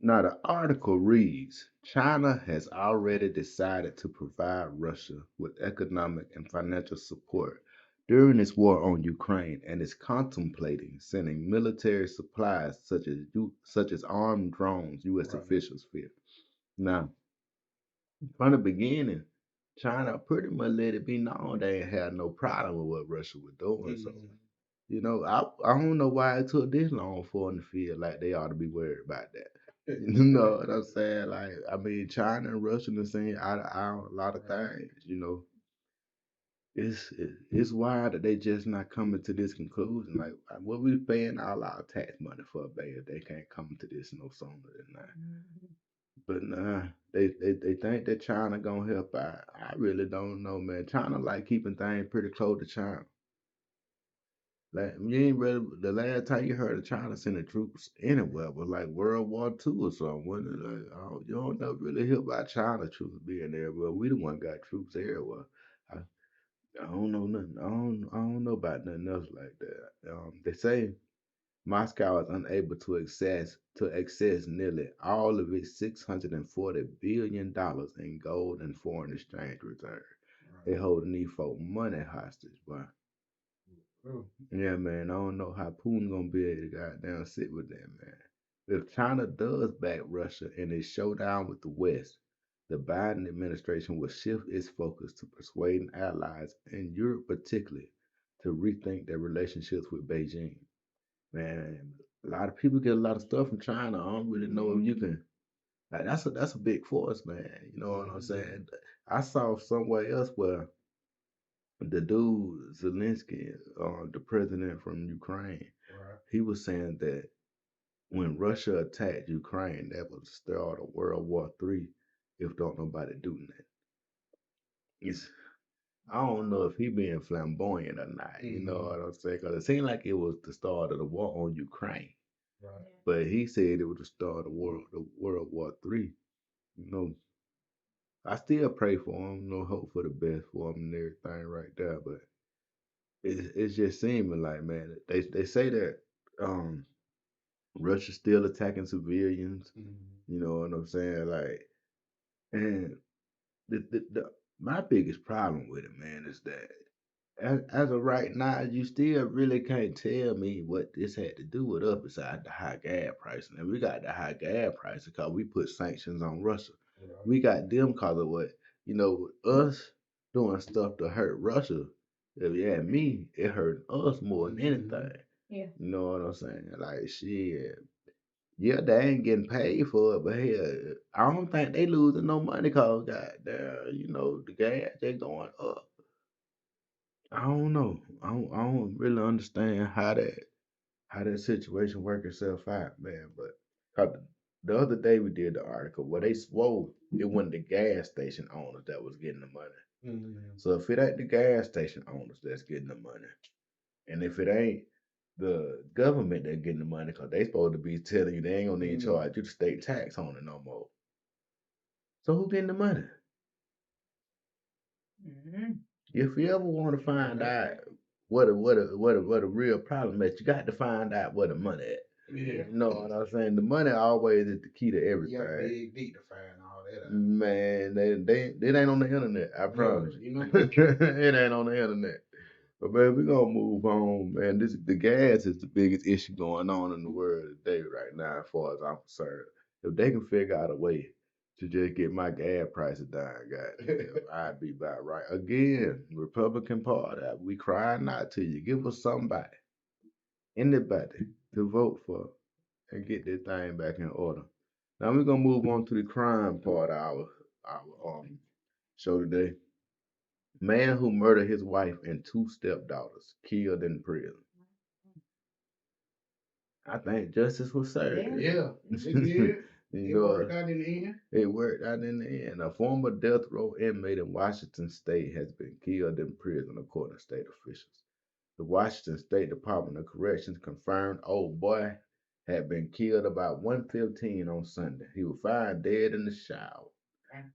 Now, the article reads China has already decided to provide Russia with economic and financial support during its war on Ukraine and is contemplating sending military supplies such as armed drones, U.S. Right. officials fear. Now, from the beginning, China pretty much let it be known they ain't had no problem with what Russia was doing. So, Mm-hmm. I don't know why it took this long for them to feel like they ought to be worried about that. You know what I'm saying? Like, I mean, China and Russia are saying eye to eye on a lot of Right. things. It's wild that they just not coming to this conclusion. Like, what we paying all our tax money for, baby? They can't come to this no sooner than that. But nah, they think that China gonna help out. I really don't know, man. China like keeping things pretty close to China. Like you ain't really the last time you heard of China sending troops anywhere was like World War II or something. Wasn't it? Like, you don't never really hear about China troops being there, but we the one got troops everywhere. I, I don't know nothing. I don't know about nothing else like that. They say Moscow is unable to access nearly all of its $640 billion in gold and foreign exchange reserves. They Right. holding these folk money hostage, boy. True. Yeah, man. I don't know how Putin gonna be able to goddamn sit with that, man. If China does back Russia in its showdown with the West, the Biden administration will shift its focus to persuading allies in Europe, particularly, to rethink their relationships with Beijing. Man, a lot of people get a lot of stuff from China. I don't really know if you can. Like, that's a big force, man. You know what I'm Mm-hmm. saying? I saw somewhere else where the dude Zelensky, the president from Ukraine, Right. he was saying that when Russia attacked Ukraine, that was the start of World War III. If don't nobody do nothing, it's I don't know if he being flamboyant or not. You know Mm-hmm. what I'm saying? Because it seemed like it was the start of the war on Ukraine, Right. but he said it was the start of World War III. You know, I still pray for him. Hope for the best for him and everything right there. But it's just seeming like, man, they say that um Russia's still attacking civilians. Mm-hmm. You know what I'm saying? Like, and the my biggest problem with it, man, is that as of right now, you still really can't tell me what this had to do with us besides the high gas price. And we got the high gas price because we put sanctions on Russia. Right. We got them because of what, us doing stuff to hurt Russia. If you had me, it hurt us more than Mm-hmm. anything. You know what I'm saying? Like, shit. Yeah, they ain't getting paid for it, but hell, I don't think they losing no money because goddamn, the gas they going up. I don't know. I don't really understand how that situation work itself out, man. But 'cause the other day we did the article where they swore it wasn't the gas station owners that was getting the money. Mm-hmm. So if it ain't the gas station owners that's getting the money, and if it ain't the government that getting the money, cause they supposed to be telling you they ain't gonna need to Mm-hmm. charge you the state tax on it no more. So who getting the money? If you ever want to find Yeah. out what a real problem is, you got to find out where the money at. Yeah. You know what I'm saying? The money always is the key to You gotta everything. dig deep to find all that out. Man, they ain't on the internet. I No, promise you know. you. It ain't on the internet. But man, we gonna move on, man. The gas is the biggest issue going on in the world today right now, as far as I'm concerned. If they can figure out a way to just get my gas prices down, goddamn, I'd be about right. Again, Republican Party, we crying out to you. Give us somebody, anybody, to vote for and get this thing back in order. Now we're gonna move on to the crime part of our show today. Man who murdered his wife and two stepdaughters killed in prison. I think justice was served. Yeah, it did. You It know, worked out in the end. it worked out in the end. A former death row inmate in Washington State has been killed in prison, according to state officials. The Washington State Department of Corrections confirmed old boy had been killed about 1:15 on Sunday. He was found dead in the shower.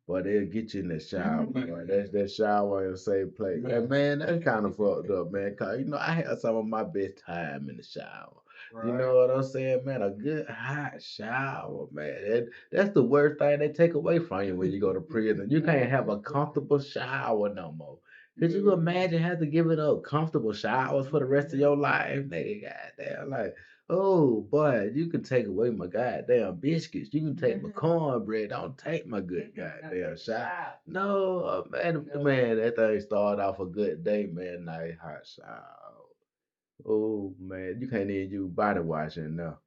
Boy, they'll get you in the shower, boy. That's that shower in the same place. And man, that's kind of fucked up, man. Cause I had some of my best time in the shower. You know what I'm saying, man? A good hot shower, man. That's the worst thing they take away from you when you go to prison. You can't have a comfortable shower no more. Could you imagine having to give it up comfortable showers for the rest of your life? Nigga, goddamn, like, oh boy, you can take away my goddamn biscuits. You can take my cornbread. Don't take my good goddamn shower. No, man, that thing started off a good day, man. Nice hot shower. Oh man, you can't even use body washing now.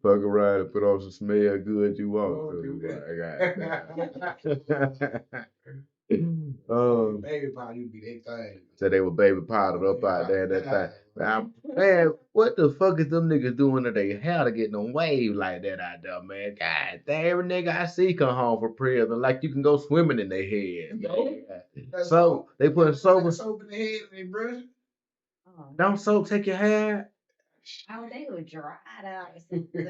Fuck around and put on some smell good you want to. Baby powder used to be that thing. So they were baby powdered up out there. That thing. Man, what the fuck is them niggas doing to their hair to get them wave like that out there, man? God damn, every nigga I see come home from prison like you can go swimming in their head, man. So they put soap in the head and they brush it. Don't soap take your hair. Oh, they were dried out or something.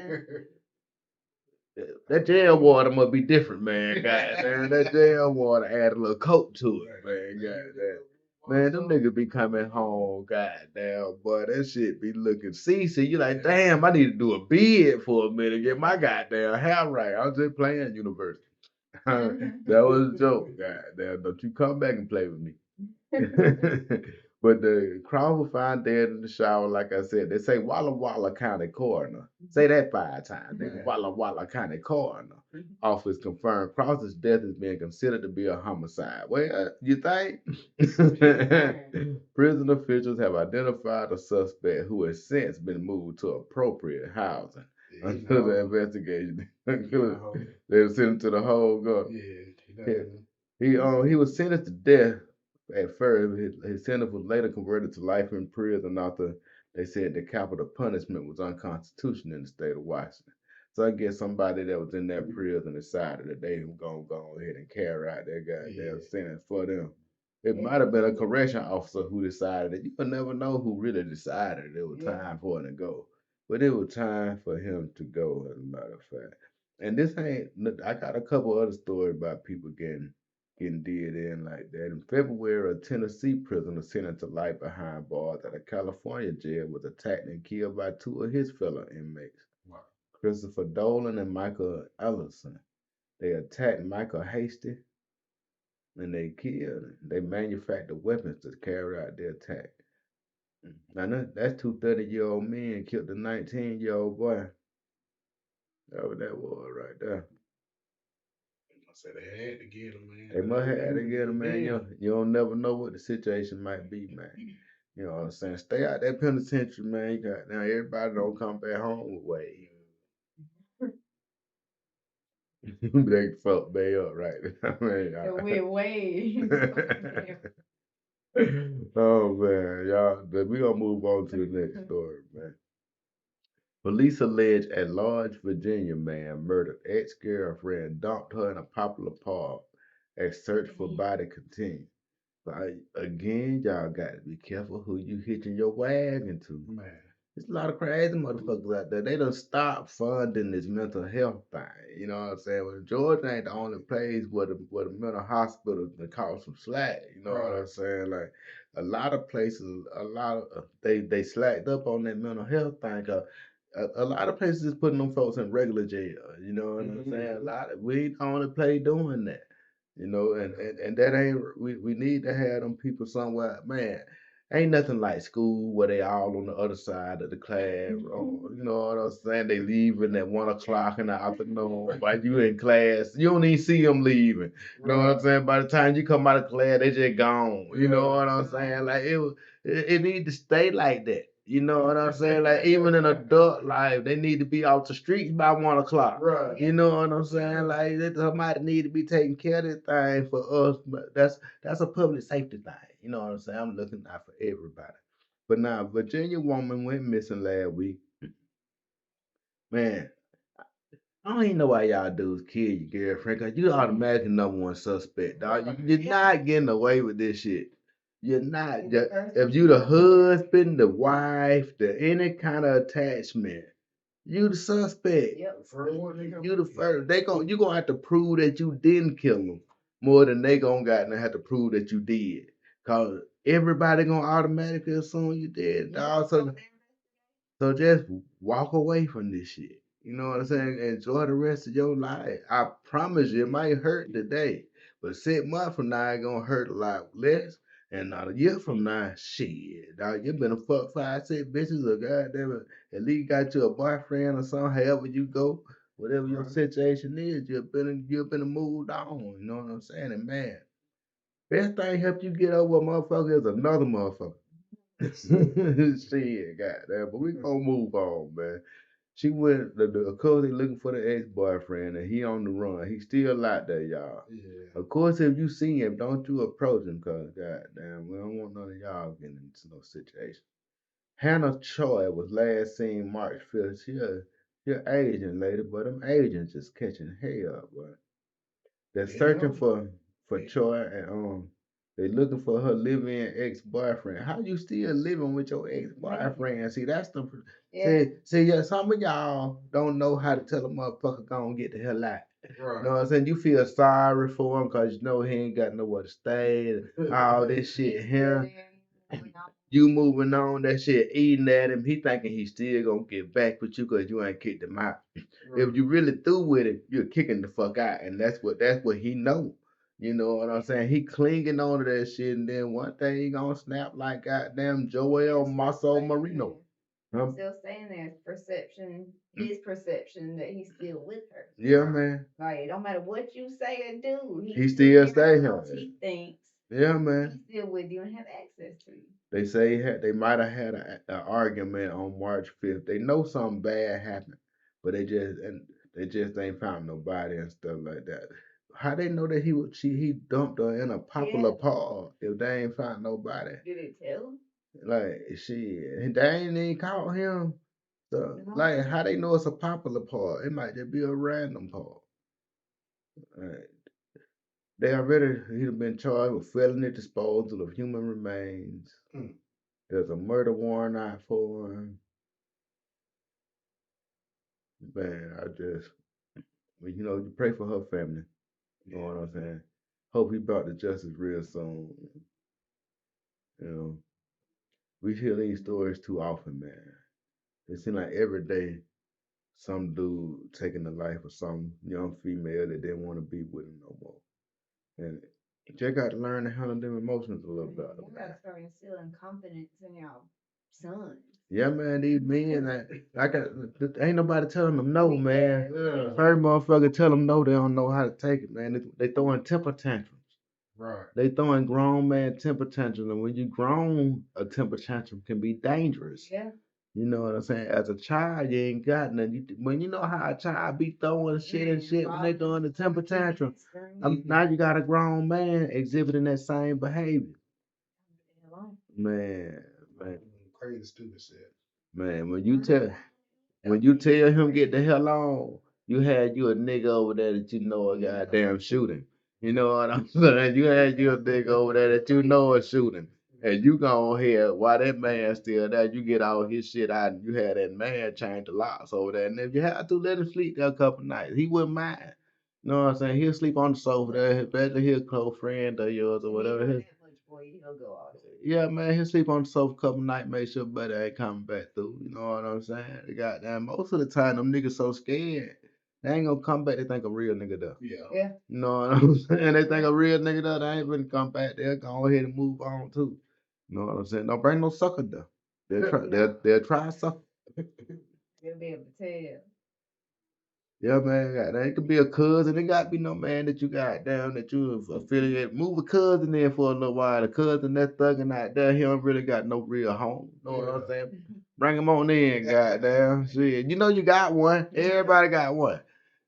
That jail water must be different, man. Goddamn, that jail water add a little coat to it, man. Goddamn. Man, them niggas be coming home, goddamn, boy. That shit be looking CC. You like, damn, I need to do a bid for a minute, get my goddamn hair right. I was just playing university. That was a joke, goddamn. Don't you come back and play with me. But the Crawford found dead in the shower, like I said. They say Walla Walla County Coroner. Say that 5 times. They Walla Walla County Coroner. Office confirmed Cross's death is being considered to be a homicide. Well, you think? Prison officials have identified a suspect who has since been moved to appropriate housing until the investigation. They were sent him to the whole guard. He was sentenced to death at first. His sentence was later converted to life in prison after they said the capital punishment was unconstitutional in the state of Washington. So I guess somebody that was in that prison decided that they were gonna go ahead and carry out their goddamn sentence for them. It might have been a correction officer who decided it. You will never know who really decided it was time for him to go. But it was time for him to go, as a matter of fact. And this ain't, I got a couple other stories about people getting did in like that. In February, a Tennessee prisoner sentenced to life behind bars at a California jail was attacked and killed by 2 of his fellow inmates, Christopher Dolan and Michael Ellison. They attacked Michael Hasty and they killed him. They manufactured weapons to carry out the attack. Now that's 2 30-year-old men killed a 19-year-old boy. That was that war right there. I said they had to get him, man. They must have to get him, man. You don't never know what the situation might be, man. You know what I'm saying? Stay out that penitentiary, man. You got now everybody don't come back home with Wade. They fuck Bay up, right? I mean, With Wade. oh man, y'all. We gonna move on to the next story, man. Police allege a large Virginia man murdered ex-girlfriend, dumped her in a popular park as search for body continued. Like again, y'all got to be careful who you hitching your wagon to. Man. There's a lot of crazy motherfuckers out there. They done stop funding this mental health thing. You know what I'm saying? Well, Georgia ain't the only place where the mental hospitals can cause some slack. You know what I'm saying? Like a lot of places, they slacked up on that mental health thing. A lot of places is putting them folks in regular jail. You know what I'm saying? We ain't the only place doing that. You know, and that ain't we need to have them people somewhere, man. Ain't nothing like school where they all on the other side of the classroom. You know what I'm saying? They leaving at 1 o'clock in the afternoon while you in class. You don't even see them leaving. You know what I'm saying? By the time you come out of class, they just gone. You know what I'm saying? Like it need to stay like that. You know what I'm saying? Like even in adult life, they need to be off the streets by 1 o'clock. Right. You know what I'm saying? Like somebody need to be taking care of this thing for us. But that's a public safety thing. You know what I'm saying? I'm looking out for everybody. But now, Virginia woman went missing last week. Man, I don't even know why y'all dudes kill your girlfriend, because you automatically #1 suspect, dog. You're not getting away with this shit. You're not. If you the husband, the wife, any kind of attachment, you the suspect. Yep. You the first. You gonna have to prove that you didn't kill him more than they gonna have to prove that you did. Cause everybody gonna automatically assume you did, dog. So just walk away from this shit. You know what I'm saying? Enjoy the rest of your life. I promise you, it might hurt today, but 6 months from now, it gonna hurt a lot less. And not a year from now, shit, dog, you been a fuck 5, 6 bitches or goddamn it, at least got you a boyfriend or something. However you go, whatever your situation is, you've been moved on. You know what I'm saying? And man, best thing help you get over a motherfucker is another motherfucker. Shit, goddamn, but we gonna move on, man. She went of course they looking for the ex-boyfriend and he on the run. He still out there, y'all. Yeah. Of course, if you see him, don't you approach him, cause goddamn, we don't want none of y'all getting into no situation. Hannah Choi was last seen March 5th. She a Asian lady, but them Asians just catching hell, boy. They're Been searching on. for Choi and they looking for her living ex-boyfriend. How you still living with your ex-boyfriend? See, that's the Yeah. yeah, some of y'all don't know how to tell a motherfucker go and get the hell out. You Right. know what I'm saying? You feel sorry for him because you know he ain't got nowhere to stay and all this shit He's still here. there. You moving on, that shit eating at him. He thinking he still gonna get back with you because you ain't kicked him out. Right. If you really through with it, you're kicking the fuck out, and that's what he know. You know what I'm saying? He clinging on to that shit, and then one day he gonna snap like goddamn Joel Masso Marino. I'm still saying there's perception, his perception that he's still with her. Yeah, man. Like, it don't matter what you say or do, He still stay here. he thinks Yeah, man. he's still with you and have access to you. They say they might have had an argument on March 5th. They know something bad happened, but they just ain't found nobody and stuff like that. How they know that he dumped her in a popular park if they ain't found nobody? Did it tell him? Like shit, they ain't even caught him. So like, how they know it's a popular park? It might just be a random park. Right. They already he'd been charged with felony disposal of human remains. Mm. There's a murder warrant out for him. Man, well, you pray for her family. You know what I'm saying? Hope he brought to justice real soon. You know, we hear these stories too often, man. It seems like every day some dude taking the life of some young female that didn't want to be with him no more. And you just got to learn to handle them emotions a little better, You man. gotta start instilling confidence in your sons. Yeah, man, these men, ain't nobody telling them no, man. Yeah. First motherfucker tell them no, they don't know how to take it, man. They throwing temper tantrums. Right. They throwing grown man temper tantrums, and when you grown, a temper tantrum can be dangerous. Yeah. You know what I'm saying? As a child, you ain't got nothing. When you know how a child be throwing shit and shit when they throwing the temper tantrum, now you got a grown man exhibiting that same behavior. Man, man, Crazy stupid shit. man. When you tell him get the hell on, you had you a nigga over there that you know a goddamn shooting. You know what I'm saying? You had you a nigga over there that you know a shooting. And you go ahead while that man still there, you get all his shit out and you had that man change the locks over there. And if you have to let him sleep there a couple nights, he wouldn't mind. You know what I'm saying? He'll sleep on the sofa there, especially his close friend of yours or whatever. Yeah, man, he'll sleep on the sofa a couple nights, make sure buddy ain't coming back through. You know what I'm saying? They goddamn most of the time them niggas so scared. They ain't gonna come back, they think a real nigga there. Yeah. You know what I'm saying? They think a real nigga there, they ain't gonna come back. They'll go ahead and move on too. You know what I'm saying? Don't bring no sucker there. They'll try sucker. They'll be able to tell. Yeah, man, goddamn, it could be a cousin. It got to be no man that you got down that you affiliate. Move a cousin in for a little while. A cousin that's thugging out there, he don't really got no real home. You know what I'm saying? Bring him on in, goddamn. Shit, you know you got one. Everybody got one.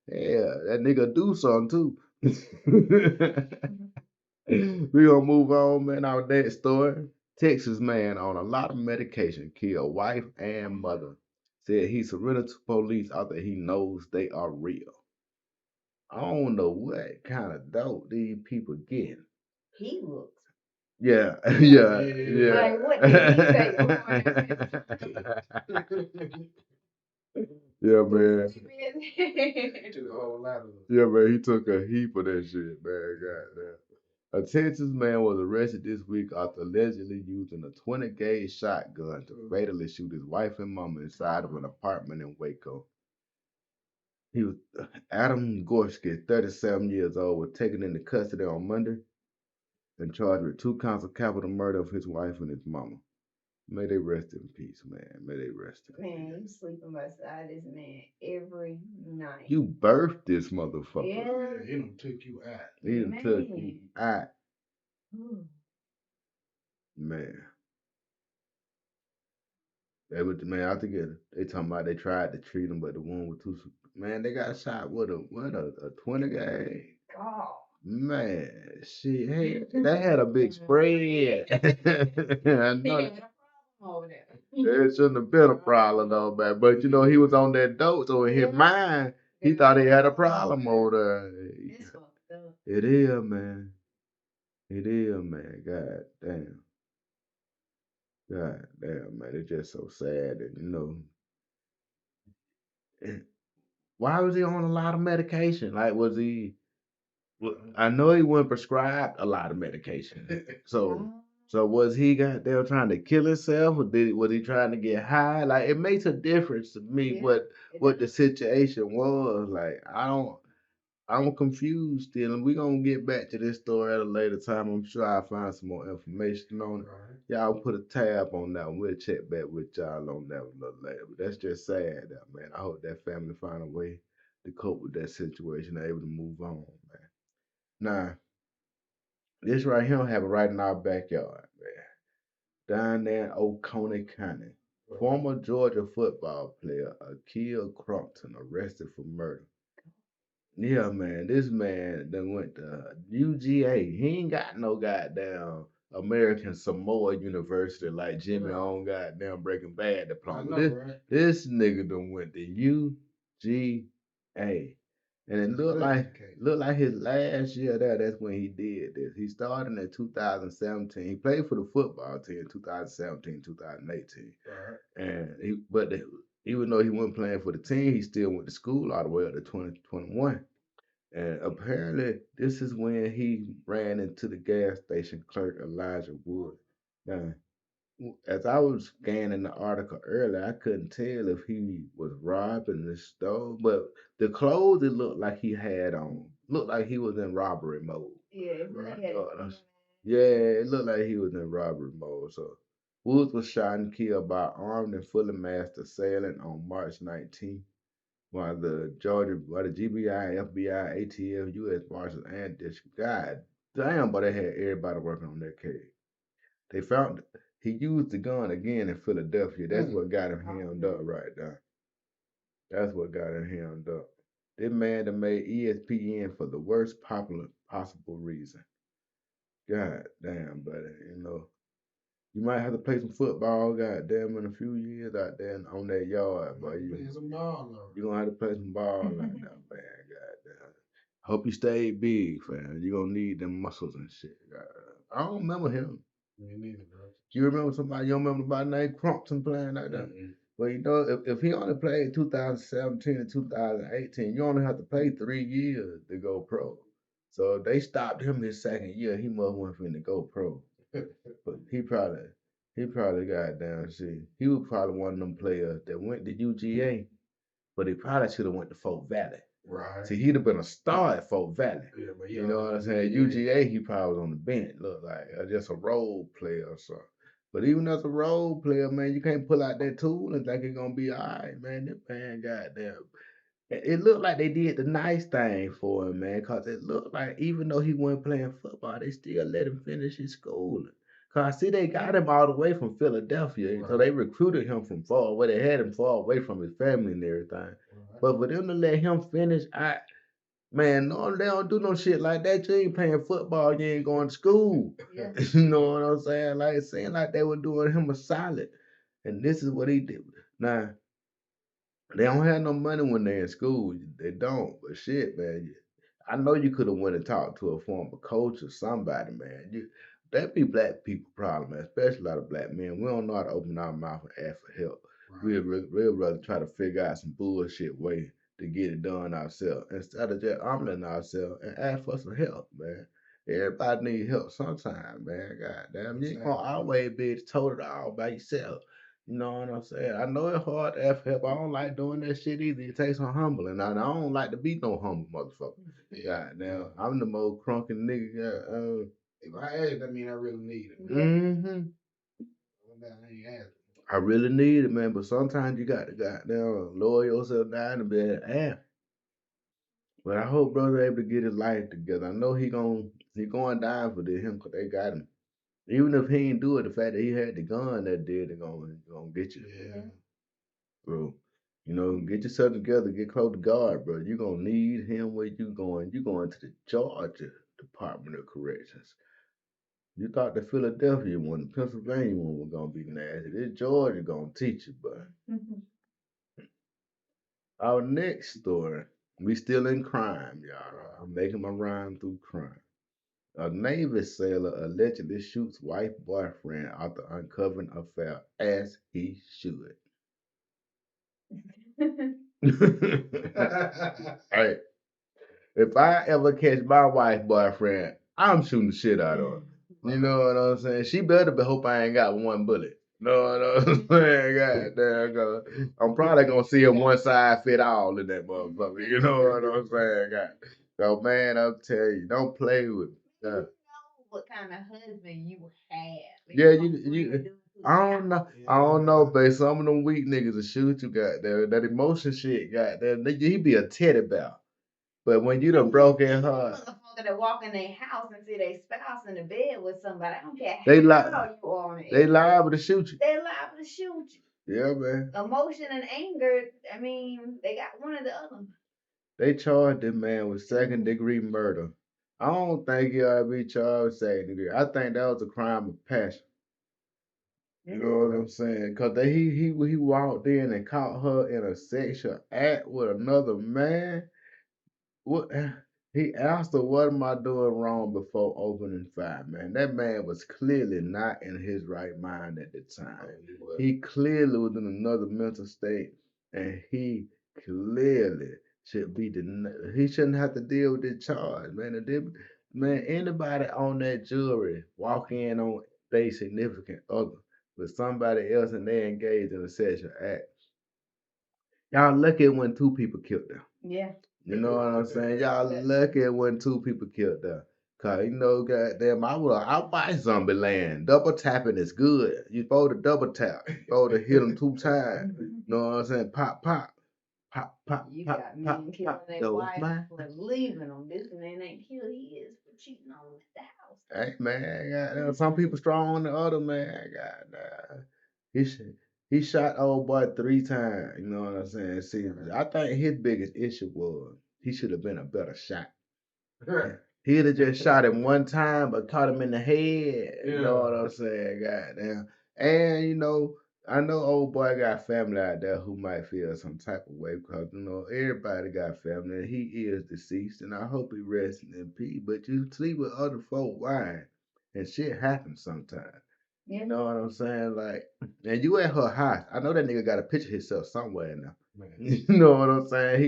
Yeah, that nigga do something too. We gonna move on, man. Our next story. Texas man on a lot of medication killed wife and mother. Said he surrendered to police after he knows they are real. I don't know what kind of dope these people get. He looks. Yeah, yeah, yeah. Like, what did he say Yeah, man. Took a whole lot of Yeah, man. He took a heap of that shit, man. Goddamn. A Texas man was arrested this week after allegedly using a 20-gauge shotgun to fatally shoot his wife and mama inside of an apartment in Waco. He was Adam Gorski, 37 years old, was taken into custody on Monday and charged with 2 counts of capital murder of his wife and his mama. May they rest in peace, man. May they rest in Man, peace. you sleeping beside this man every night. You birthed this motherfucker. Yeah. He done took you out. He done took you out. Man. They was man out together. They talking about they tried to treat him, but the one was too. Man, they got shot with a 20 gauge. God. Man, shit, hey, they had a big spread. I know He had a problem over there. it shouldn't have been a problem though, man. But you know he was on that dope, so in his mind he thought he had a problem over there. It's fucked up. It is, man. It is, man. God damn. God damn, man. It's just so sad, and you know. Why was he on a lot of medication? Like, was he? Well, I know he wasn't prescribed a lot of medication. So was he goddamn trying to kill himself, or was he trying to get high? Like, it makes a difference to me Yeah, what the situation was. Like, I'm confused still, and we're gonna get back to this story at a later time. I'm sure I'll find some more information on it. Right. Y'all put a tab on that one. We'll check back with y'all on that one a little later. But that's just sad, that man. I hope that family find a way to cope with that situation, they're able to move on, man. Now, this right here happened right in our backyard, man. Down there in Oconee County. Former Georgia football player Akil Crumpton arrested for murder. Yeah, man, this man done went to UGA. He ain't got no goddamn American Samoa University like Jimmy on goddamn Breaking Bad diploma. I know, right? This nigga done went to UGA. And it looked like his last year there, that's when he did this. He started in 2017. He played for the football team in 2017, 2018. Right. And even though he wasn't playing for the team, he still went to school all the way up to 2021. And apparently, this is when he ran into the gas station clerk, Elijah Wood. Now, as I was scanning the article earlier, I couldn't tell if he was robbing the store, but the clothes it looked like he had on looked like he was in robbery mode. Yeah, it looked like he had a Yeah, it looked like he was in robbery mode. So Woods was shot and killed by armed and fully masked assailant on March 19th, while the GBI, FBI, ATF, U.S. Marshals, and District. God damn, but they had everybody working on that case. They found he used the gun again in Philadelphia. That's what got him hemmed up right there. That's what got him hemmed up. This man that made ESPN for the worst possible reason. God damn, buddy. You know, you might have to play some football, goddamn, in a few years out there on that yard, boy. You're gonna have to play some ball like that, man. Goddamn. Hope you stay big, fam. You're gonna need them muscles and shit. I don't remember him. Me neither, bro. You remember somebody? You don't remember somebody named Crumpton playing like that? Well, you know, if he only played 2017 and 2018, you only have to play 3 years to go pro. So if they stopped him his second year, he must went finna go pro. But he probably got down. See, he was probably one of them players that went to UGA, but he probably should have went to Fort Valley. Right. See, he'd have been a star at Fort Valley. Yeah, but You know what I'm saying? UGA, he probably was on the bench, look like just a role player or something. But even as a role player, man, you can't pull out that tool and think it's gonna be all right, man. That man, goddamn. It looked like they did the nice thing for him, man, cause it looked like even though he wasn't playing football, they still let him finish his schooling. Cause see, they got him all the way from Philadelphia, so they recruited him from far away. They had him far away from his family and everything. Right. But for them to let him finish, man, no, they don't do no shit like that. You ain't playing football, you ain't going to school. Yeah. You know what I'm saying? Like, it seemed like they were doing him a solid. And this is what he did. Now, they don't have no money when they're in school. They don't. But shit, man, I know you could have went and talked to a former coach or somebody, man. That be black people problem, man, especially a lot of black men. We don't know how to open our mouth and ask for help. Right. We'd rather try to figure out some bullshit way to get it done ourselves instead of just humbling ourselves and ask for some help, man. Everybody need help sometime, man. Goddamn, you ain't gonna always be told it all by yourself. You know what I'm saying? I know it's hard to ask for help. I don't like doing that shit either. It takes some humbling. I don't like to be no humble motherfucker. Goddamn, I'm the most crunky nigga. If I ask, that mean I really need it. Mm-hmm. I ain't asking. I really need it, man. But sometimes you got to goddamn lower yourself down and be able to ask. But I hope brother able to get his life together. I know he going down for this him because they got him. Even if he ain't do it, the fact that he had the gun that did it gonna get you. Yeah. Bro. You know, get yourself together, get close to God, bro. You gonna need him where you going. You going to the Georgia Department of Corrections. You thought the Philadelphia one, the Pennsylvania one was gonna be nasty. This Georgia gonna teach you, but our next story, we still in crime, y'all. I'm making my rhyme through crime. A Navy sailor allegedly shoots wife boyfriend after uncovering affair, as he should. Hey, if I ever catch my wife boyfriend, I'm shooting the shit out of her. You know what I'm saying? She better be hope I ain't got one bullet. Know what I'm saying? Goddamn, 'cause I'm probably gonna see a one size fit all in that motherfucker. You know what I'm saying? God. So man, I'm telling you, don't play with me. You know what kind of husband you have. Yeah, you I don't know, but some of them weak niggas will shoot you, goddamn. That emotion shit, goddamn. He be a teddy bear. But when you done broke in her, motherfucker that walk in their house and see their spouse in the bed with somebody, I don't care they how li- you are on it. they liable to shoot you. They liable to shoot you. Yeah, man. Emotion and anger, I mean, they got one or the other. They charged this man with second-degree murder. I don't think he ought to be charged with second degree. I think that was a crime of passion. You know what I'm saying? Cause he walked in and caught her in a sexual act with another man. What he asked her, "What am I doing wrong?" before opening fire. Man, that man was clearly not in his right mind at the time. He clearly was in another mental state, and he clearly should be he shouldn't have to deal with this charge, man. Man, anybody on that jury walk in on their significant other with somebody else and they engage in a sexual act. Y'all lucky when two people killed them. Yeah. You know what I'm saying? Y'all lucky when two people killed them. Cause you know, goddamn, I'll buy zombie land. Double tapping is good. You supposed to double tap. You supposed to hit them 2 times. You know what I'm saying? Pop, pop. Pop, pop, You pop, got pop, men killing pop. their That was wife mine. for leaving them. This man ain't killed his for cheating on them at the house. Hey man, goddamn, some people strong on the other man. Goddamn. He sh- he shot old boy 3 times. You know what I'm saying? See, I think his biggest issue was he should have been a better shot. He'd have just shot him one time, but caught him in the head. You know what I'm saying? Goddamn. And you know, I know old boy got family out there who might feel some type of way because you know everybody got family. And he is deceased, and I hope he rests in peace. But you sleep with other folk, why? And shit happens sometimes. Yeah. You know what I'm saying? Like, and you at her house. I know that nigga got a picture of himself somewhere now. You know what I'm saying?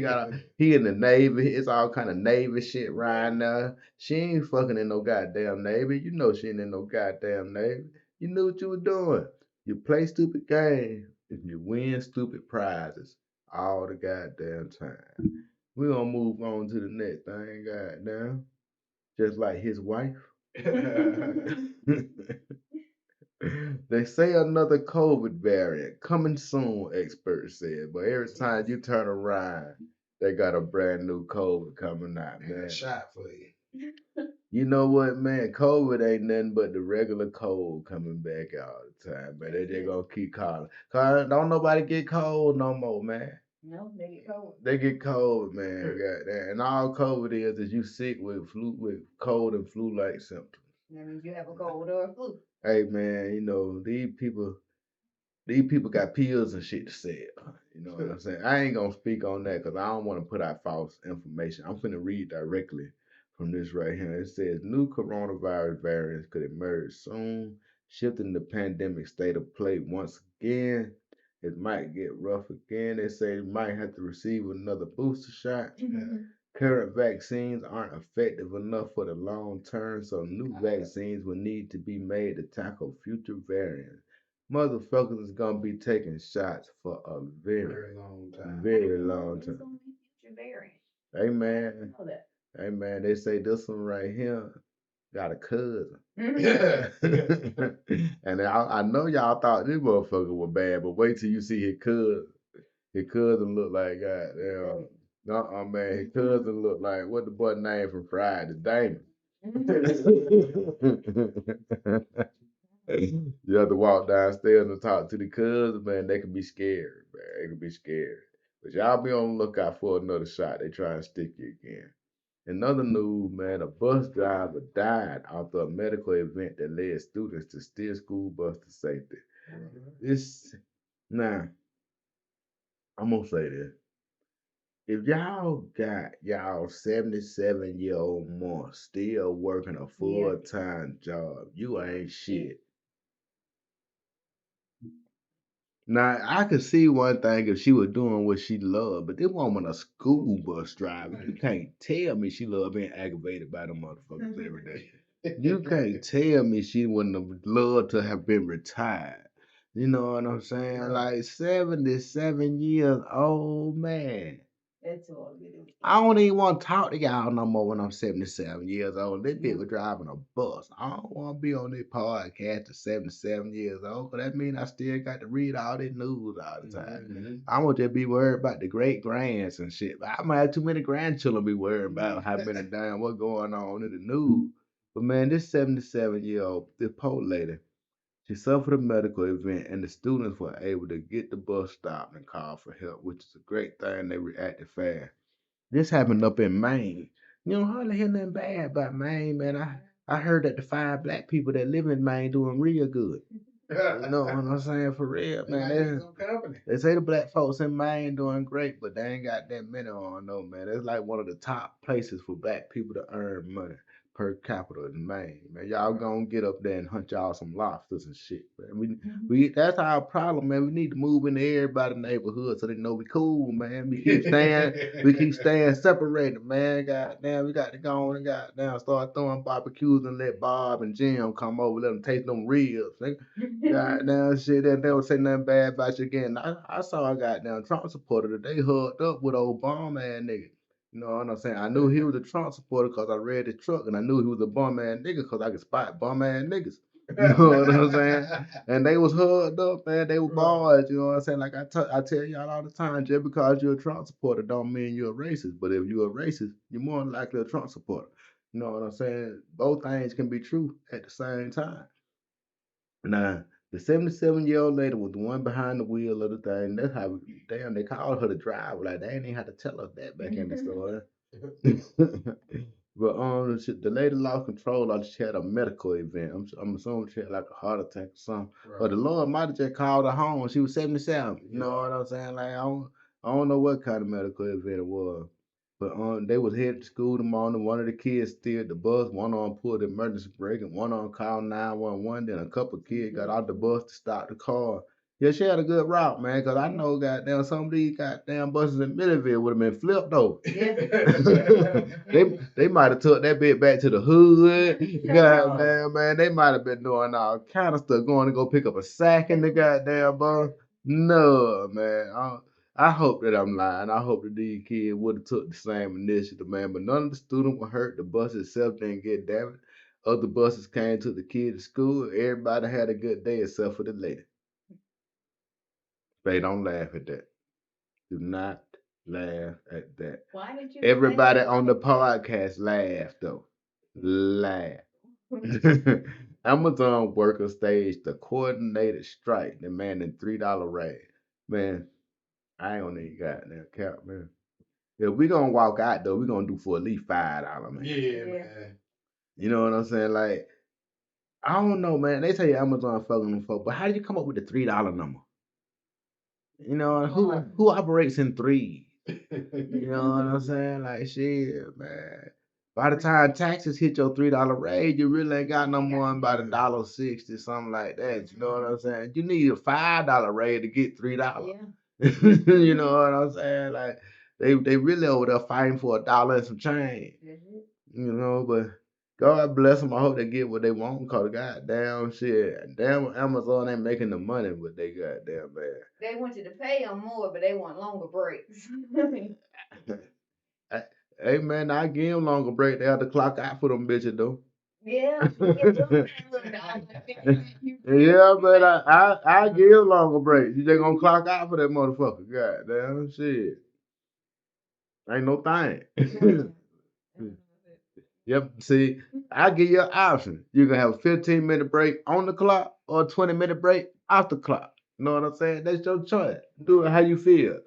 He in the Navy. It's all kind of Navy shit right now. She ain't fucking in no goddamn Navy. You know she ain't in no goddamn Navy. You knew what you were doing. You play stupid games and you win stupid prizes all the goddamn time. We gonna move on to the next thing, goddamn. Just like his wife. They say another COVID variant coming soon, experts said. But every time you turn around, they got a brand new COVID coming out, man. A shot for you. You know what, man? COVID ain't nothing but the regular cold coming back all the time, man. They just gonna keep calling. Cause don't nobody get cold no more, man. No, they get cold. They get cold, man. Goddamn. And all COVID is you sick with cold and flu-like symptoms. That means you have a cold or a flu. Hey, man, you know these people got pills and shit to sell. You know what I'm saying? I ain't gonna speak on that because I don't want to put out false information. I'm finna read directly from this right here. It says new coronavirus variants could emerge soon, shifting the pandemic state of play once again. It might get rough again. They say you might have to receive another booster shot. Current vaccines aren't effective enough for the long term, so new vaccines will need to be made to tackle future variants. Motherfuckers is gonna be taking shots for a Very long time. very long It's time. gonna be future variant. Hey I man, know that. hey man, they say this one right here got a cousin. Yeah. And I know y'all thought this motherfucker was bad, but wait till you see his cousin. His cousin look like goddamn. No, man, his cousin look like what the boy name from Friday, Damon. You have to walk downstairs and talk to the cousin, man. They can be scared, man. They can be scared. But y'all be on the lookout for another shot. They try and stick you again. In other news, man, a bus driver died after a medical event that led students to steer school bus to safety. This now, I'm gonna say this. If y'all got y'all 77-year-old mom still working a full-time job, you ain't shit. Now I could see one thing if she was doing what she loved, but this woman a school bus driver. You can't tell me she love being aggravated by the motherfuckers every day. You can't tell me she wouldn't have loved to have been retired. You know what I'm saying? Like 77 years old, man. That's all it is. I don't even want to talk to y'all no more when I'm 77 years old. This bitch was driving a bus. I don't want to be on this podcast at 77 years old, because that means I still got to read all this news all the time. I'm going to just be worried about the great grands and shit. But I might have too many grandchildren to be worried about how many damn what's going on in the news. But man, this 77-year-old, this poor lady, she suffered a medical event, and the students were able to get the bus stopped and call for help, which is a great thing. They reacted fast. This happened up in Maine. You don't hardly hear nothing bad about Maine, man. I heard that the 5 black people that live in Maine doing real good. You know what I'm saying? For real, man. They say the black folks in Maine doing great, but they ain't got that many on no man. It's like one of the top places for black people to earn money per capita in Maine. Man, y'all gonna get up there and hunt y'all some lobsters and shit. Man. We that's our problem, man. We need to move into everybody's neighborhood so they know we cool, man. We keep staying separated, man. Goddamn, we got to go on and goddamn start throwing barbecues and let Bob and Jim come over, let them taste them ribs. Goddamn shit, that they don't say nothing bad about you again. I saw a goddamn Trump supporter that they hooked up with old bomb ass nigga. You know what I'm saying? I knew he was a Trump supporter because I read his truck, and I knew he was a bum ass nigga because I could spot bum ass niggas. You know what I'm saying? And they was hooked up, man. They were boys. You know what I'm saying? Like I tell y'all all the time, just because you're a Trump supporter don't mean you're a racist. But if you're a racist, you're more than likely a Trump supporter. You know what I'm saying? Both things can be true at the same time. Now, the 77-year-old lady was the one behind the wheel of the thing. That's how, damn, they called her the driver. Like, they ain't even had to tell us that back in the story. But the lady lost control. Like she had a medical event. I'm assuming she had like a heart attack or something. Right. But the Lord might have just called her home. She was 77. You know what I'm saying? Like I don't know what kind of medical event it was. But they was headed to school tomorrow. One of the kids steered the bus. One of them pulled the emergency brake, and one of them called 911. Then a couple of kids got out the bus to stop the car. Yeah, she had a good route, man. Cause I know, goddamn, some of these goddamn buses in Millville would have been flipped over. Yeah. they might have took that bit back to the hood. Goddamn, man, they might have been doing all kind of stuff, going to go pick up a sack in the goddamn bus. No, man. I hope that I'm lying. I hope that these kids would have took the same initiative, man. But none of the students were hurt. The bus itself didn't get damaged. Other buses came to the kids to school. Everybody had a good day except for the lady. They don't laugh at that. Do not laugh at that. Why did you? Everybody on the podcast laugh though. Laugh. Amazon workers staged a coordinated strike demanding $3 raise. Man, I ain't gonna need goddamn cap, man. If we gonna walk out though, we gonna do for at least $5, man. Yeah, man. You know what I'm saying? Like, I don't know, man. They say Amazon fucking them folk, but how did you come up with the $3 number? You know, who operates in threes? You know what I'm saying? Like shit, man. By the time taxes hit your $3 raise, you really ain't got no more than about $1.60, something like that. You know what I'm saying? You need a $5 raise to get $3. Yeah. You know what I'm saying? Like, They really over there fighting for $1 and some change. You know, but God bless them. I hope they get what they want. Cause goddamn shit, damn Amazon ain't making the money, but they goddamn bad. They wanted to pay them more, but they want longer breaks. Hey man, I give them longer break. They have to clock out for them bitches though. Yeah, you get Yeah, but I give longer break. You just gonna clock out for that motherfucker. Goddamn shit. Ain't no thing. Yep. See, I give you an option. You can have a 15-minute break on the clock or a 20-minute break off the clock. Know what I'm saying? That's your choice. Do it how you feel.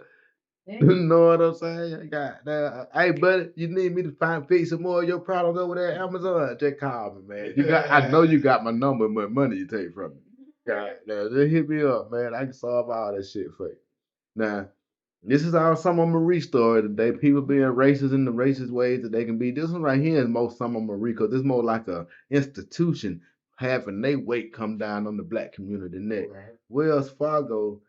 Know what I'm saying? Goddamn. Hey, buddy, you need me to fix some more of your problems over there at Amazon? Just call me, man. I know you got my number and what money you take from me. Goddamn, just hit me up, man. I can solve all that shit for you. Now, this is all some of Marie story today. People being racist in the racist ways that they can be. This one right here is most some of Marie, because this is more like a institution having their weight come down on the black community neck. Right. Wells Fargo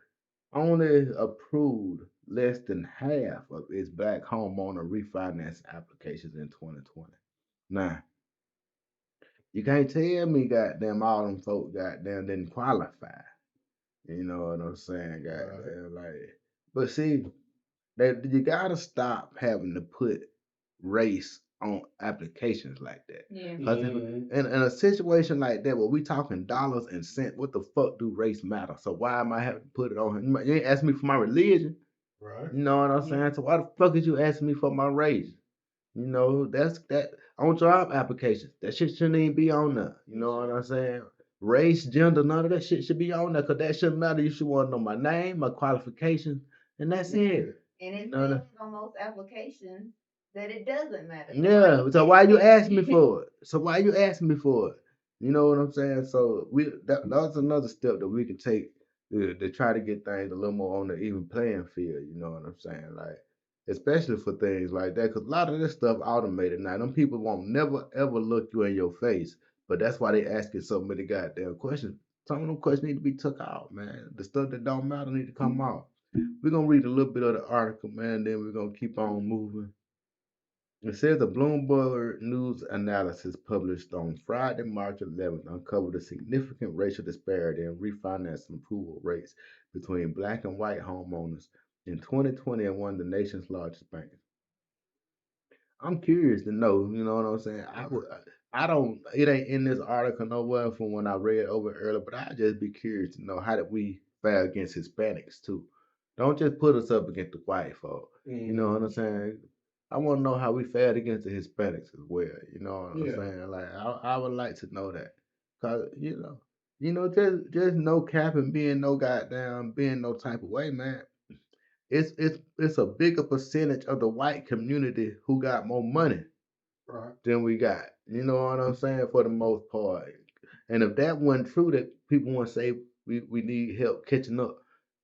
only approved less than half of its black homeowner refinance applications in 2020. Now, you can't tell me goddamn all them folk goddamn didn't qualify. You know what I'm saying? Goddamn, like, but see, you gotta stop having to put race on applications like that. Yeah. Because in a situation like that where we talking dollars and cents, what the fuck do race matter? So why am I having to put it on? You ain't asking me for my religion. Right. You know what I'm saying? So why the fuck is you asking me for my race? You know, that's that on job applications. That shit shouldn't even be on there. You know what I'm saying? Race, gender, none of that shit should be on there because that shouldn't matter. You should want to know my name, my qualifications, and that's it. And it No, no. says on most applications that it doesn't matter. Yeah, so why you asking me for it? So why you asking me for it? You know what I'm saying? So that's another step that we can take to try to get things a little more on the even playing field. You know what I'm saying? Like, especially for things like that, because a lot of this stuff automated now. Them people won't never ever look you in your face, but that's why they asking so many goddamn questions. Some of them questions need to be took out, man. The stuff that don't matter need to come out. We're gonna read a little bit of the article, man. Then we're gonna keep on moving. It says a Bloomberg News analysis published on Friday, March 11th, uncovered a significant racial disparity in refinancing approval rates between black and white homeowners in 2020 at one of the nation's largest banks. I'm curious to know, you know what I'm saying? I don't, it ain't in this article nowhere from when I read over earlier, but I'd just be curious to know how did we fare against Hispanics too? Don't just put us up against the white folk. You know what I'm saying? I want to know how we fared against the Hispanics as well. You know what I'm saying? Like I would like to know that, cause just no capping, being no goddamn, being no type of way, man. It's a bigger percentage of the white community who got more money Right. than we got. You know what I'm saying? For the most part. And if that wasn't true, that people want to say we need help catching up.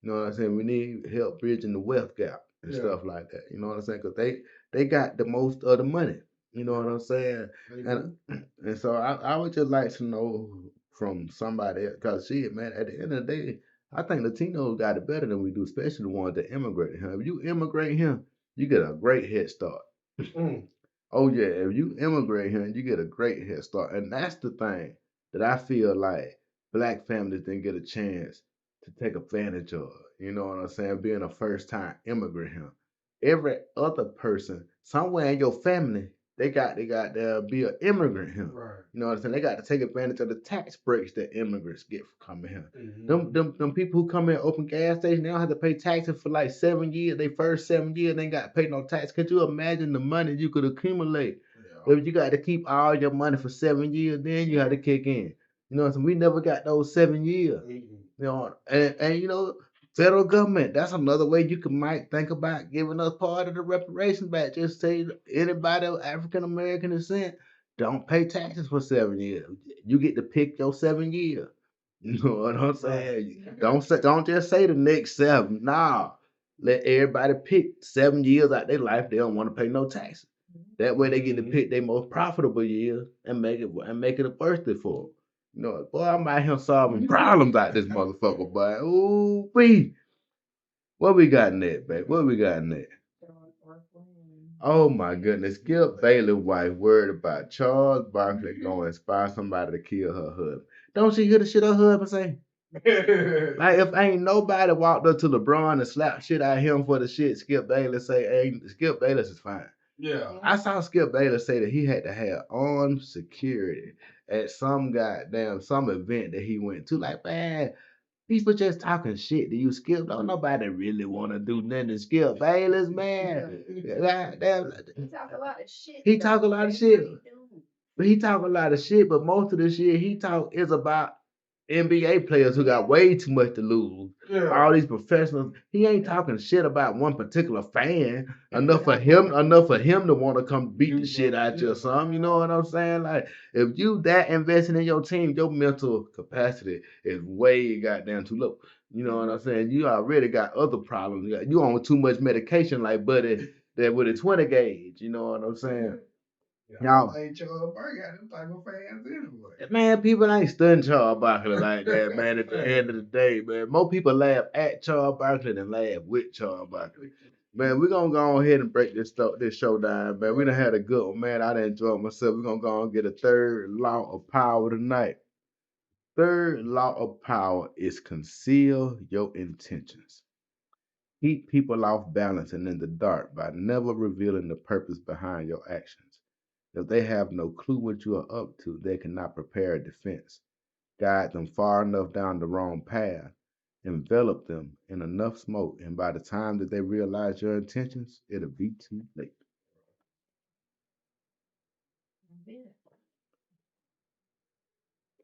You know what I'm saying? We need help bridging the wealth gap and stuff like that. You know what I'm saying? Because they got the most of the money. You know what I'm saying? And and so I would just like to know from somebody else, because shit, man, at the end of the day, I think Latinos got it better than we do, especially the ones that immigrate here. If you immigrate here, you get a great head start. Oh yeah, if you immigrate here, you get a great head start, and that's the thing that I feel like black families didn't get a chance to take advantage of. You know what I'm saying? Being a first time immigrant here, every other person somewhere in your family, they got to be an immigrant here. Right. You know what I'm saying? They got to take advantage of the tax breaks that immigrants get for coming here. Them people who come in open gas station, they don't have to pay taxes for like 7 years. They first 7 years, they ain't got to pay no tax. Could you imagine the money you could accumulate? If you got to keep all your money for 7 years, then you had to kick in. You know what I'm saying? We never got those 7 years. You know, and you know, federal government, that's another way you might think about giving us part of the reparations back. Just say anybody of African American descent don't pay taxes for 7 years. You get to pick your 7 years. You know what I'm saying? Don't just say the next seven. Nah. Let everybody pick 7 years out their life they don't want to pay no taxes. That way they get to pick their most profitable years and make it worth it for them. You know, boy, I'm out here solving problems out this motherfucker, boy. Ooh wee. What we got in that, babe? What we got in that? Oh my goodness, Skip Bayless' wife worried about Charles Barkley going to inspire somebody to kill her husband. Don't she hear the shit her husband say? Like if ain't nobody walked up to LeBron and slapped shit out of him for the shit Skip Bayless say, hey, Skip Bayless is fine. Yeah. I saw Skip Bayless say that he had to have armed security at some event that he went to. Like, man, people just talking shit to you, Skip. Don't nobody really want to do nothing to Skip Bayless, man. Like, He talk a lot of shit. he talk a lot of shit. But he talk a lot of shit, but most of the shit he talk is about NBA players who got way too much to lose. Yeah. All these professionals. He ain't talking shit about one particular fan enough for him to want to come beat the shit out you or something. You know what I'm saying? Like if you that invested in your team, your mental capacity is way goddamn too low. You know what I'm saying? You already got other problems. You on too much medication, like Buddy that with a 20 gauge. You know what I'm saying? Y'all ain't Charles Barkley got them type of fans anyway. Man, people ain't studying Charles Barkley like that, man. At the end of the day, man, more people laugh at Charles Barkley than laugh with Charles Barkley. Man, we're gonna go ahead and break this show down, man. We done had a good one, man. I done enjoyed myself. We're gonna go and get a third law of power tonight. Third law of power is conceal your intentions. Keep people off balance and in the dark by never revealing the purpose behind your actions. If they have no clue what you are up to, they cannot prepare a defense. Guide them far enough down the wrong path, envelop them in enough smoke, and by the time that they realize your intentions, it'll be too late.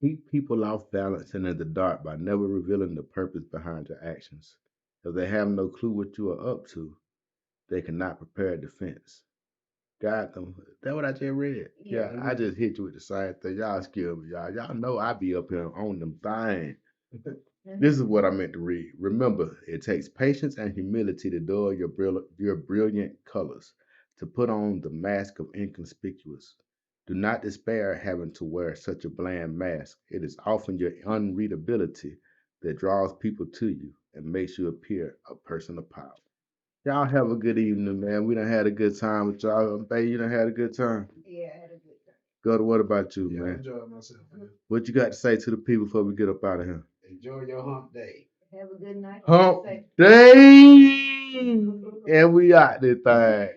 Keep people off balance and in the dark by never revealing the purpose behind your actions. If they have no clue what you are up to, they cannot prepare a defense. Guide them. That's what I just read. Yeah, I just hit you with the same thing. Y'all scared me, y'all. Y'all know I be up here on them things. This is what I meant to read. Remember, it takes patience and humility to dull your brilliant colors, to put on the mask of inconspicuous. Do not despair having to wear such a bland mask. It is often your unreadability that draws people to you and makes you appear a person of power. Y'all have a good evening, man. We done had a good time with y'all. Babe, you done had a good time. Yeah, I had a good time. Go to what about you, Yeah, I man? enjoyed myself, man. What you got to say to the people before we get up out of here? Enjoy your hump day. Have a good night. Hump day! And we out this thing.